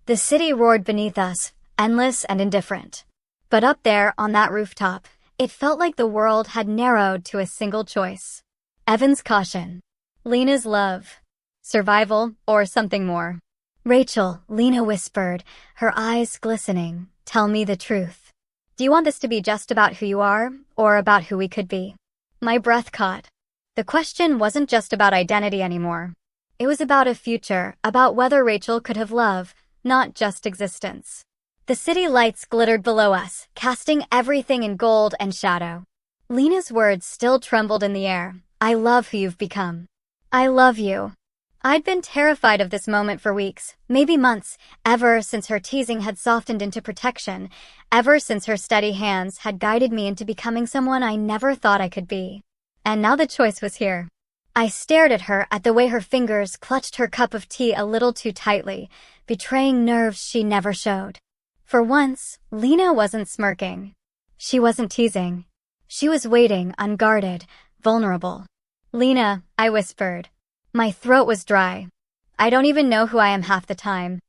The city roared beneath us, endless and indifferent. But up there, on that rooftop, it felt like the world had narrowed to a single choice. Evan's caution. Lena's love. Survival, or something more. "Rachel," Lena whispered, her eyes glistening, "tell me the truth. Do you want this to be just about who you are, or about who we could be?" My breath caught. The question wasn't just about identity anymore. It was about a future, about whether Rachel could have love, not just existence. The city lights glittered below us, casting everything in gold and shadow. Lena's words still trembled in the air. "I love who you've become. I love you." I'd been terrified of this moment for weeks, maybe months, ever since her teasing had softened into protection, ever since her steady hands had guided me into becoming someone I never thought I could be. And now the choice was here. I stared at her, at the way her fingers clutched her cup of tea a little too tightly, betraying nerves she never showed. For once, Lena wasn't smirking. She wasn't teasing. She was waiting, unguarded, vulnerable. "Lena," I whispered. My throat was dry. "I don't even know who I am half the time.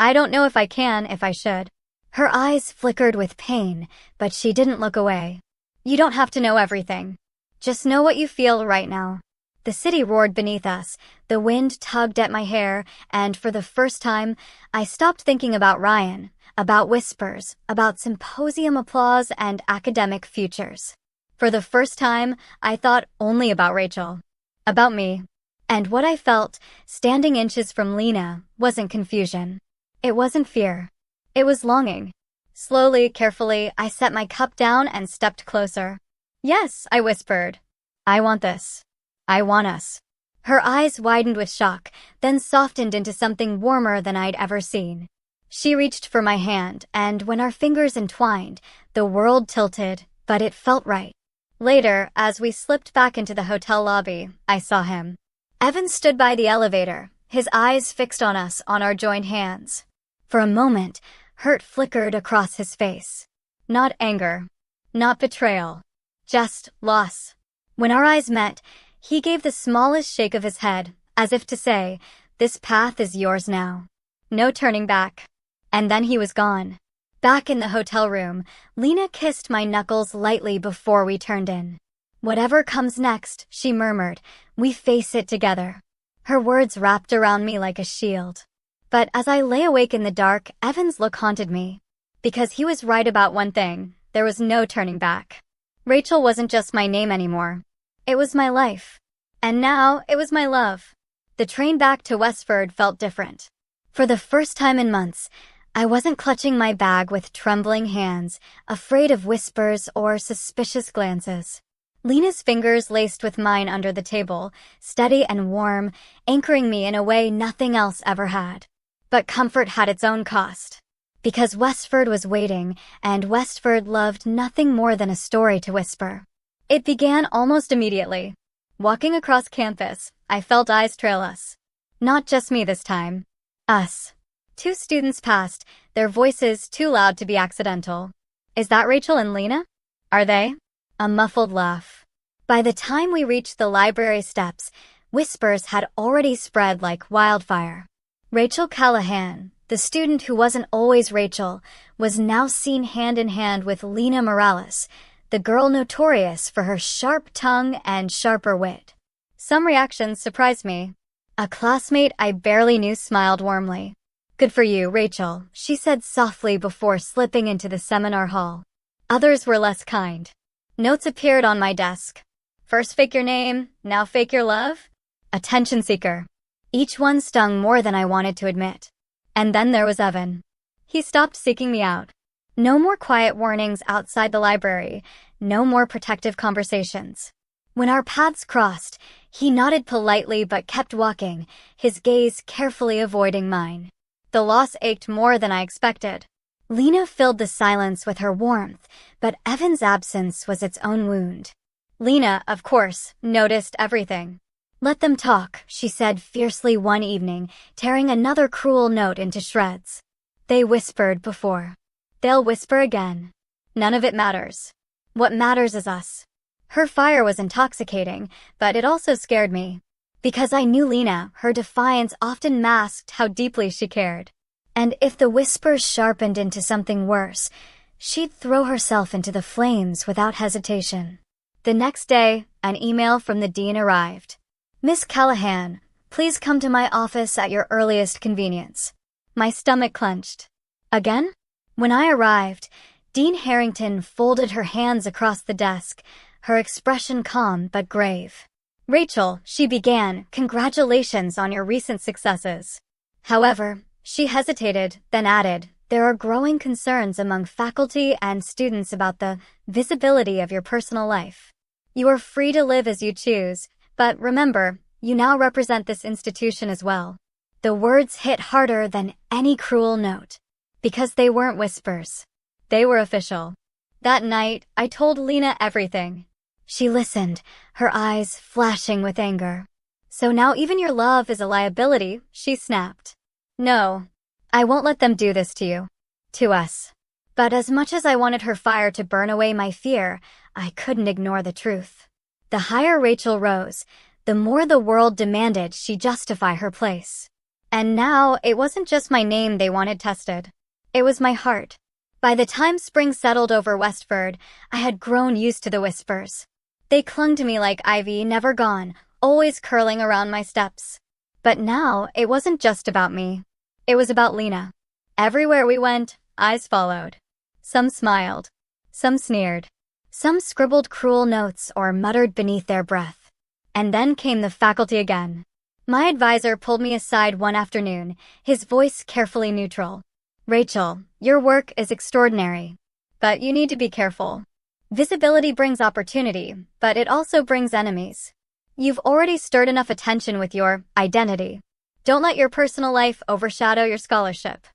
I don't know if I can, if I should." Her eyes flickered with pain, but she didn't look away. "You don't have to know everything. Just know what you feel right now." The city roared beneath us, the wind tugged at my hair, and for the first time, I stopped thinking about Ryan, about whispers, about symposium applause and academic futures. For the first time, I thought only about Rachel. About me. And what I felt, standing inches from Lena, wasn't confusion. It wasn't fear. It was longing. Slowly, carefully, I set my cup down and stepped closer. "Yes," I whispered. "I want this. I want us." Her eyes widened with shock, then softened into something warmer than I'd ever seen. She reached for my hand, and when our fingers entwined, the world tilted, but it felt right. Later, as we slipped back into the hotel lobby, I saw him. Evan stood by the elevator, his eyes fixed on us, on our joined hands. For a moment, hurt flickered across his face. Not anger. Not betrayal. Just loss. When our eyes met, he gave the smallest shake of his head, as if to say, "This path is yours now. No turning back." And then he was gone. Back in the hotel room, Lena kissed my knuckles lightly before we turned in. "Whatever comes next," she murmured, "we face it together." Her words wrapped around me like a shield. But as I lay awake in the dark, Evan's look haunted me. Because he was right about one thing, there was no turning back. Rachel wasn't just my name anymore. It was my life. And now, it was my love. The train back to Westford felt different. For the first time in months, I wasn't clutching my bag with trembling hands, afraid of whispers or suspicious glances. Lena's fingers laced with mine under the table, steady and warm, anchoring me in a way nothing else ever had. But comfort had its own cost. Because Westford was waiting, and Westford loved nothing more than a story to whisper. It began almost immediately. Walking across campus, I felt eyes trail us. Not just me this time. Us. 2 students passed, their voices too loud to be accidental. "Is that Rachel and Lena? Are they?" A muffled laugh. By the time we reached the library steps, whispers had already spread like wildfire. Rachel Callahan, the student who wasn't always Rachel, was now seen hand in hand with Lena Morales, the girl notorious for her sharp tongue and sharper wit. Some reactions surprised me. A classmate I barely knew smiled warmly. "Good for you, Rachel," she said softly before slipping into the seminar hall. Others were less kind. Notes appeared on my desk. "First fake your name, now fake your love?" Attention seeker. Each one stung more than I wanted to admit. And then there was Evan. He stopped seeking me out. No more quiet warnings outside the library, no more protective conversations. When our paths crossed, he nodded politely but kept walking, his gaze carefully avoiding mine. The loss ached more than I expected. Lena filled the silence with her warmth, but Evan's absence was its own wound. Lena, of course, noticed everything. "Let them talk," she said fiercely one evening, tearing another cruel note into shreds. "They whispered before. They'll whisper again. None of it matters. What matters is us." Her fire was intoxicating, but it also scared me. Because I knew Lena, her defiance often masked how deeply she cared. And if the whispers sharpened into something worse, she'd throw herself into the flames without hesitation. The next day, an email from the dean arrived. "Miss Callahan, please come to my office at your earliest convenience." My stomach clenched. Again? When I arrived, Dean Harrington folded her hands across the desk, her expression calm but grave. "Rachel," she began, "congratulations on your recent successes." However, she hesitated, then added, "There are growing concerns among faculty and students about the visibility of your personal life. You are free to live as you choose, but remember, you now represent this institution as well." The words hit harder than any cruel note. Because they weren't whispers. They were official. That night, I told Lena everything. She listened, her eyes flashing with anger. "So now even your love is a liability," she snapped. "No, I won't let them do this to you. To us." But as much as I wanted her fire to burn away my fear, I couldn't ignore the truth. The higher Rachel rose, the more the world demanded she justify her place. And now, it wasn't just my name they wanted tested. It was my heart. By the time spring settled over Westford, I had grown used to the whispers. They clung to me like ivy never gone, always curling around my steps. But now, it wasn't just about me. It was about Lena. Everywhere we went, eyes followed. Some smiled. Some sneered. Some scribbled cruel notes or muttered beneath their breath. And then came the faculty again. My advisor pulled me aside one afternoon, his voice carefully neutral. "Rachel, your work is extraordinary. But you need to be careful. Visibility brings opportunity, but it also brings enemies. You've already stirred enough attention with your identity. Don't let your personal life overshadow your scholarship."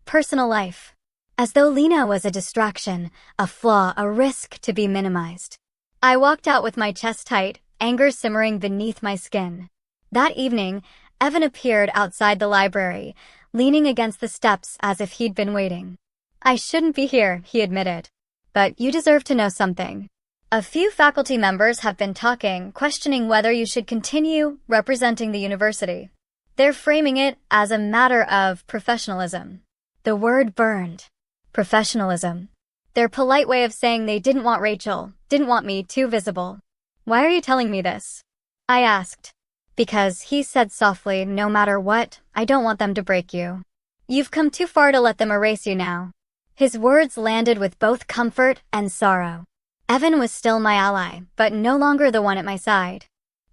Personal life. As though Lena was a distraction, a flaw, a risk to be minimized. I walked out with my chest tight, anger simmering beneath my skin. That evening, Evan appeared outside the library, leaning against the steps as if he'd been waiting. "I shouldn't be here," he admitted. "But you deserve to know something. A few faculty members have been talking, questioning whether you should continue representing the university. They're framing it as a matter of professionalism." The word burned. Professionalism. Their polite way of saying they didn't want Rachel, didn't want me too visible. "Why are you telling me this?" I asked. "Because," he said softly, "no matter what, I don't want them to break you. You've come too far to let them erase you now." His words landed with both comfort and sorrow. Evan was still my ally, but no longer the one at my side.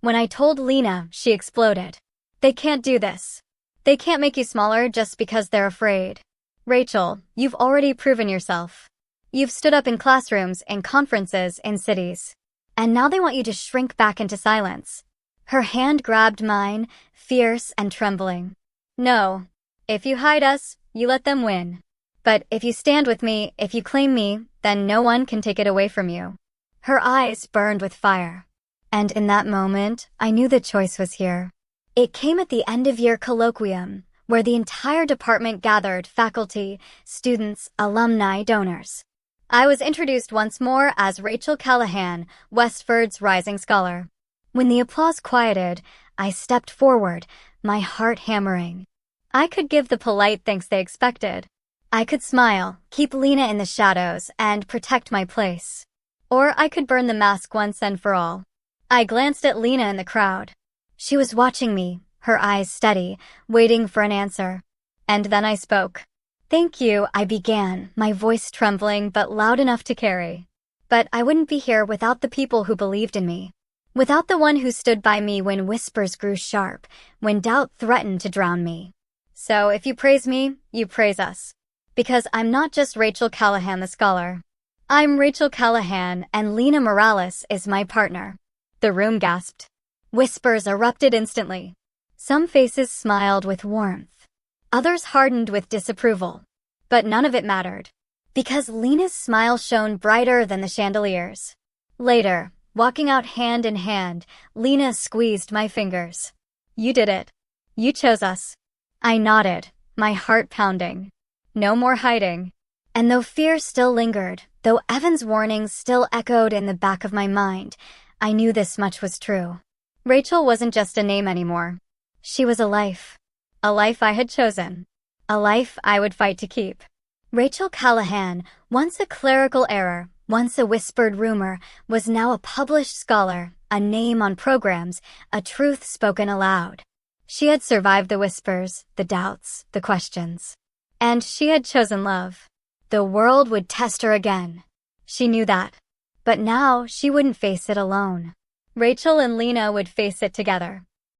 When I told Lena, she exploded. "They can't do this. They can't make you smaller just because they're afraid. Rachel, you've already proven yourself. You've stood up in classrooms, in conferences, in cities. And now they want you to shrink back into silence." Her hand grabbed mine, fierce and trembling. "No. If you hide us, you let them win. But if you stand with me, if you claim me, then no one can take it away from you." Her eyes burned with fire. And in that moment, I knew the choice was here. It came at the end-of-year colloquium, where the entire department gathered faculty, students, alumni, donors. I was introduced once more as Rachel Callahan, Westford's rising scholar. When the applause quieted, I stepped forward, my heart hammering. I could give the polite thanks they expected. I could smile, keep Lena in the shadows, and protect my place. Or I could burn the mask once and for all. I glanced at Lena in the crowd. She was watching me, her eyes steady, waiting for an answer. And then I spoke. "Thank you," I began, my voice trembling but loud enough to carry. "But I wouldn't be here without the people who believed in me. Without the one who stood by me when whispers grew sharp, when doubt threatened to drown me. So if you praise me, you praise us. Because I'm not just Rachel Callahan the scholar. I'm Rachel Callahan, and Lena Morales is my partner." The room gasped. Whispers erupted instantly. Some faces smiled with warmth. Others hardened with disapproval. But none of it mattered. Because Lena's smile shone brighter than the chandeliers. Later, walking out hand in hand, Lena squeezed my fingers. "You did it. You chose us." I nodded, my heart pounding. No more hiding. And though fear still lingered, though Evan's warnings still echoed in the back of my mind, I knew this much was true. Rachel wasn't just a name anymore. She was a life. A life I had chosen. A life I would fight to keep. Rachel Callahan, once a clerical error, once a whispered rumor, was now a published scholar, a name on programs, a truth spoken aloud. She had survived the whispers, the doubts, the questions. And she had chosen love. The world would test her again. She knew that. But now she wouldn't face it alone. Rachel and Lena would face it together.